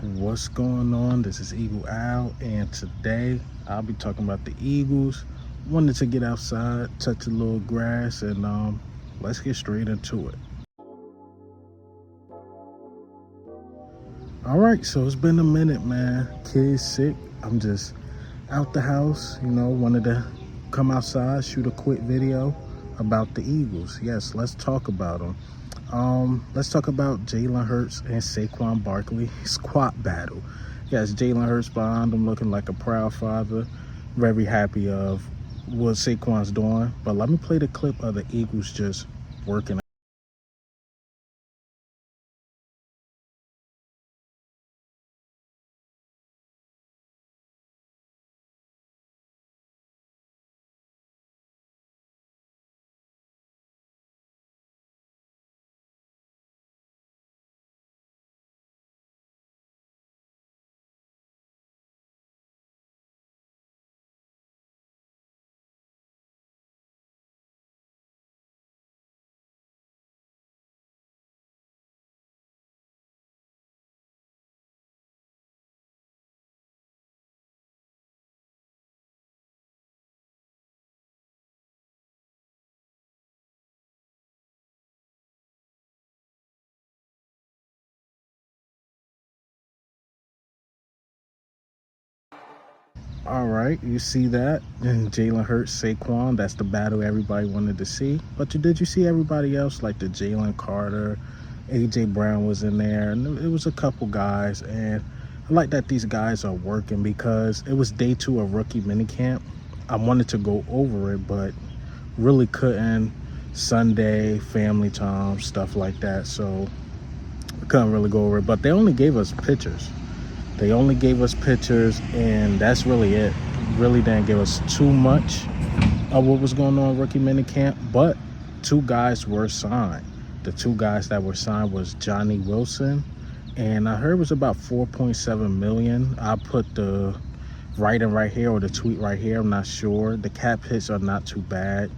What's going on? This is Eagle Al, and today I'll be talking about the Eagles. Wanted to get outside, touch a little grass, and let's get straight into it. All right, so it's been a minute, man. Kid's sick. I'm just out the house. Wanted to come outside, shoot a quick video about the Eagles. Yes, let's talk about them. Let's talk about Jalen Hurts and Saquon Barkley squat battle. Yes, Jalen Hurts behind him looking like a proud father. Very happy of what Saquon's doing. But let me play the clip of the Eagles just working. All right, you see that? And Jalen Hurts, Saquon, that's the battle everybody wanted to see. But did you see everybody else, like the Jalen Carter, A.J. Brown was in there, and it was a couple guys. And I like that these guys are working because it was day 2 of rookie minicamp. I wanted to go over it, but really couldn't. Sunday, family time, stuff like that. So I couldn't really go over it. But they only gave us pictures. And that's really it. Really didn't give us too much of what was going on in rookie minicamp, but 2 guys were signed. The 2 guys that were signed was Johnny Wilson, and I heard it was about $4.7 million. I put the writing right here, or the tweet right here. I'm not sure. The cap hits are not too bad.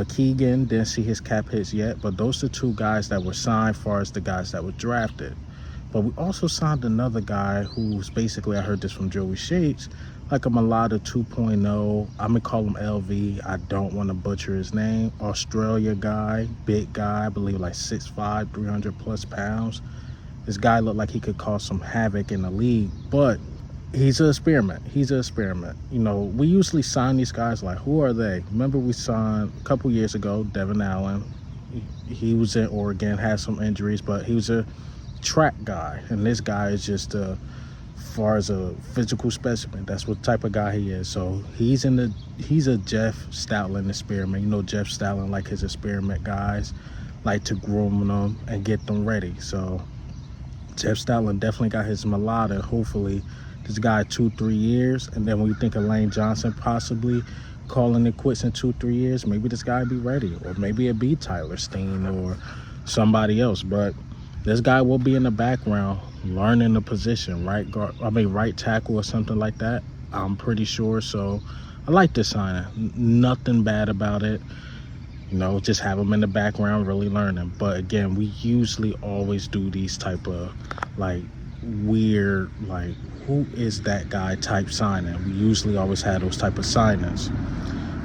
Keegan, didn't see his cap hits yet, but those are 2 guys that were signed as far as the guys that were drafted. But we also signed another guy who's basically, I heard this from Joey Shapes, like a Mulata 2.0. I'm going to call him LV. I don't want to butcher his name. Australia guy, big guy, I believe like 6'5", 300 plus pounds. This guy looked like he could cause some havoc in the league, but he's an experiment. We usually sign these guys like, who are they? Remember we signed a couple years ago, Devin Allen. He was in Oregon, had some injuries, but he was a track guy, and this guy is just as far as a physical specimen, that's what type of guy he is. So he's a Jeff Stoutland experiment. Jeff Stoutland, like his experiment guys, like to groom them and get them ready. So Jeff Stoutland definitely got his Mulata. Hopefully this guy 2-3 years, and then when you think of Lane Johnson possibly calling it quits in 2-3 years, maybe this guy be ready, or maybe it be Tyler Steen or somebody else. But this guy will be in the background learning the position, right tackle or something like that, I'm pretty sure. So I like this signing. Nothing bad about it. Just have him in the background really learning. But again, we usually always do these type of like weird, like who is that guy type signing. We usually always have those type of signings.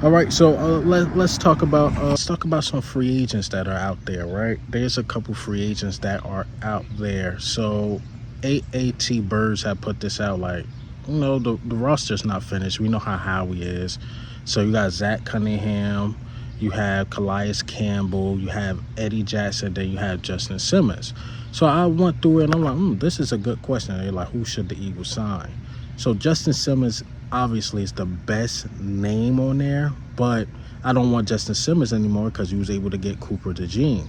All right, so let's talk about some free agents that are out there, right? There's a couple free agents that are out there. So AAT Birds have put this out, like, the roster's not finished. We know how Howie is. So you got Zach Cunningham, you have Calais Campbell, you have Eddie Jackson, then you have Justin Simmons. So I went through it and I'm like, this is a good question. They're like, who should the Eagles sign? So Justin Simmons obviously is the best name on there, but I don't want Justin Simmons anymore because he was able to get Cooper DeJean.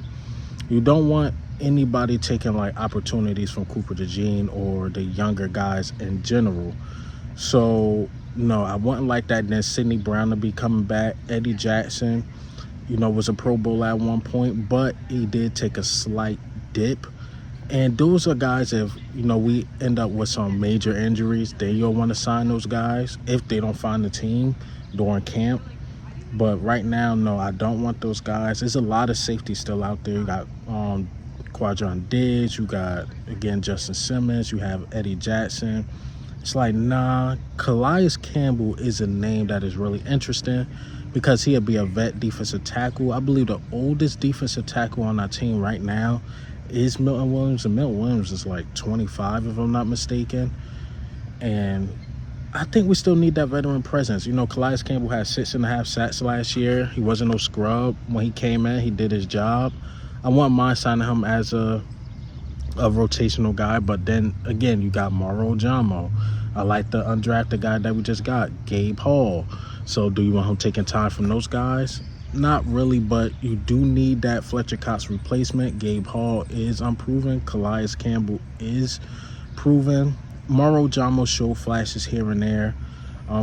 You don't want anybody taking like opportunities from Cooper DeJean or the younger guys in general. So no, I wouldn't like that. Then Sidney Brown to be coming back. Eddie Jackson, was a Pro Bowl at one point, but he did take a slight dip. And those are guys, if, we end up with some major injuries, then you'll want to sign those guys if they don't find a team during camp. But right now, no, I don't want those guys. There's a lot of safety still out there. You got Quadron Diggs, you got, again, Justin Simmons, you have Eddie Jackson. It's like, nah, Calais Campbell is a name that is really interesting because he'll be a vet defensive tackle. I believe the oldest defensive tackle on our team right now is Milton Williams, and Milton Williams is like 25, if I'm not mistaken. And I think we still need that veteran presence. You know, Calais Campbell had 6.5 sacks last year. He wasn't no scrub. When he came in, he did his job. I wouldn't mind signing him as a rotational guy, but then again, you got Mauro Jamo. I like the undrafted guy that we just got, Gabe Hall. So do you want him taking time from those guys? Not really, but you do need that Fletcher Cox replacement. Gabe Hall is unproven. Calais Campbell is proven. Mauro Jamo showed flashes here and there.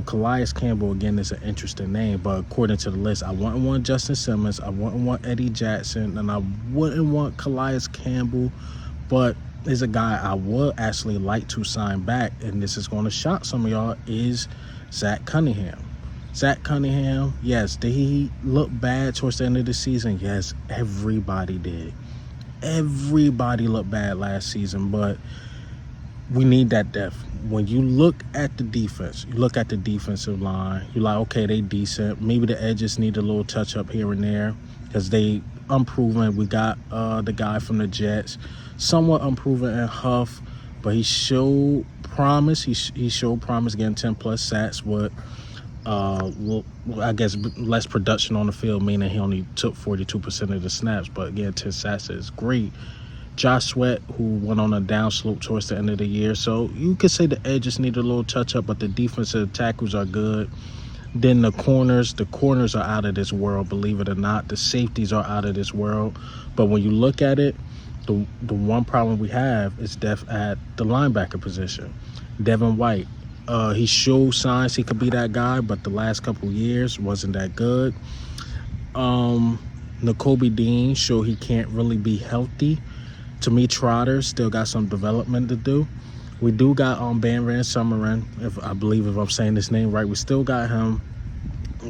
Calais Campbell, again, is an interesting name, but according to the list, I wouldn't want Justin Simmons, I wouldn't want Eddie Jackson, and I wouldn't want Calais Campbell, but there's a guy I would actually like to sign back, and this is going to shock some of y'all, is Zach Cunningham. Zach Cunningham, yes, did he look bad towards the end of the season? Yes, everybody did. Everybody looked bad last season, but we need that depth. When you look at the defense, you look at the defensive line, you're like, okay, they decent. Maybe the edges need a little touch up here and there because they unproven. We got the guy from the Jets, somewhat unproven in Huff, but he showed promise. He showed promise getting 10+ sacks with, I guess, less production on the field, meaning he only took 42% of the snaps. But again, 10 sacks is great. Josh Sweat, who went on a downslope towards the end of the year. So you could say the edges need a little touch-up, but the defensive tackles are good. Then the corners are out of this world, believe it or not. The safeties are out of this world. But when you look at it, the one problem we have is depth at the linebacker position. Devin White, he showed signs he could be that guy, but the last couple years wasn't that good. Nakobe Dean showed he can't really be healthy. To me, Trotter still got some development to do. We do got Van Summeren, if I'm saying this name right. We still got him,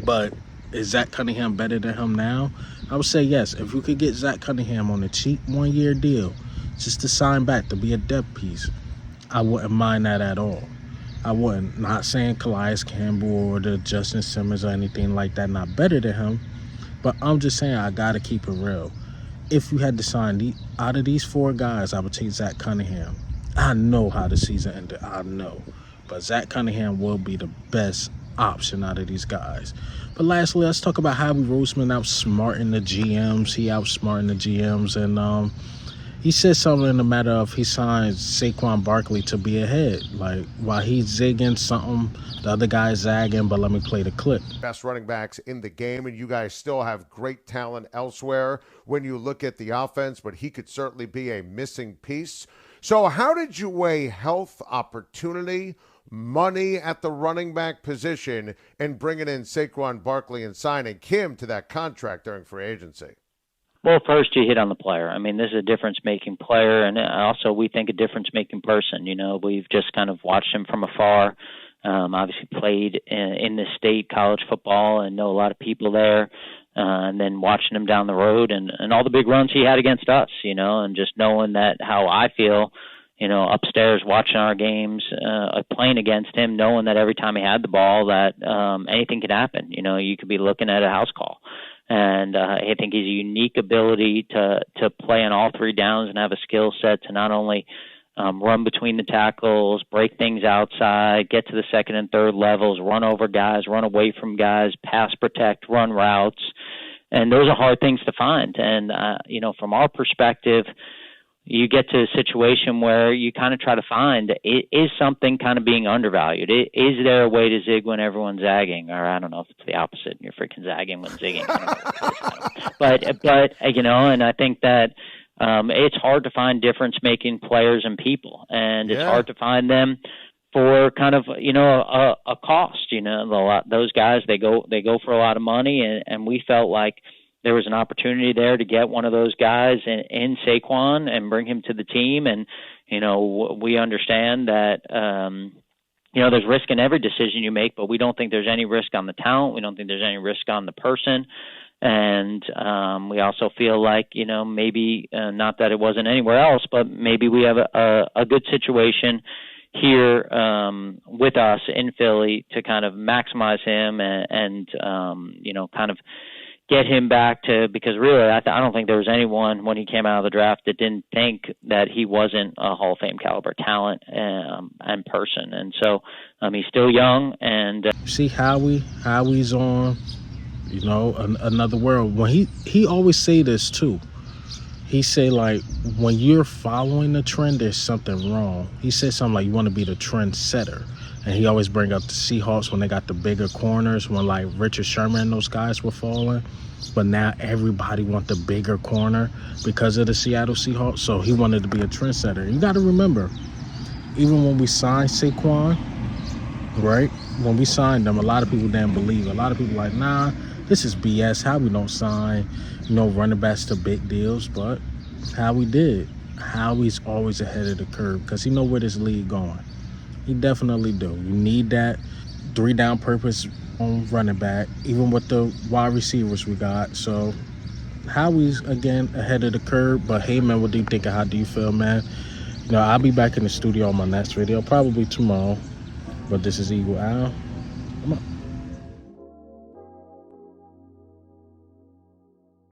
but is Zach Cunningham better than him now? I would say yes. If we could get Zach Cunningham on a cheap 1-year deal, just to sign back to be a depth piece, I wouldn't mind that at all. I wouldn't. Not saying Calais Campbell or the Justin Simmons or anything like that not better than him, but I'm just saying I gotta keep it real. If you had to sign out of these 4 guys, I would take Zach Cunningham. I know how the season ended. I know. But Zach Cunningham will be the best option out of these guys. But lastly, let's talk about Howie Roseman outsmarting the GMs. He outsmarting the GMs. And he said something in the matter of he signed Saquon Barkley to be ahead. Like, while he's zigging something, the other guy's zagging, but let me play the clip. Best running backs in the game, and you guys still have great talent elsewhere when you look at the offense, but he could certainly be a missing piece. So how did you weigh health, opportunity, money at the running back position, and bringing in Saquon Barkley and signing him to that contract during free agency? Well, first you hit on the player. I mean, this is a difference-making player, and also we think a difference-making person. You know, we've just kind of watched him from afar. Obviously played in this state college football and know a lot of people there. And then watching him down the road and all the big runs he had against us, you know, and just knowing that how I feel, you know, upstairs watching our games, playing against him, knowing that every time he had the ball that anything could happen. You know, you could be looking at a house call. And I think he's a unique ability to play on all 3 downs and have a skill set to not only run between the tackles, break things outside, get to the second and third levels, run over guys, run away from guys, pass protect, run routes. And those are hard things to find. And, you know, from our perspective, you get to a situation where you kind of try to find, is something kind of being undervalued? Is there a way to zig when everyone's zagging? Or I don't know if it's the opposite and you're freaking zagging when zigging. But, you know, and I think that it's hard to find difference-making players and people. And it's hard to find them for kind of, you know, a cost. You know, those guys, they go for a lot of money. And we felt like there was an opportunity there to get one of those guys in Saquon and bring him to the team. And, you know, we understand that, you know, there's risk in every decision you make, but we don't think there's any risk on the talent. We don't think there's any risk on the person. And we also feel like, maybe not that it wasn't anywhere else, but maybe we have a good situation here with us in Philly to kind of maximize him and kind of get him back to, because really I don't think there was anyone when he came out of the draft that didn't think that he wasn't a Hall of Fame caliber talent and person. And so he's still young. And see Howie's on, another world. When he always say this too. He say, like, when you're following the trend, there's something wrong. He said something like, you want to be the trend setter. And he always bring up the Seahawks when they got the bigger corners, when like Richard Sherman and those guys were falling. But now everybody want the bigger corner because of the Seattle Seahawks. So he wanted to be a trendsetter. You got to remember, even when we signed Saquon, right? When we signed them, a lot of people didn't believe. A lot of people like, nah, this is BS. How we don't sign, running backs to big deals. But Howie did. Howie's always ahead of the curve because he know where this league going. He definitely do. You need that 3-down purpose on running back, even with the wide receivers we got. So Howie's, again, ahead of the curve. But hey, man, what do you think? How do you feel, man? I'll be back in the studio on my next video, probably tomorrow. But this is Eagle Al. Come on.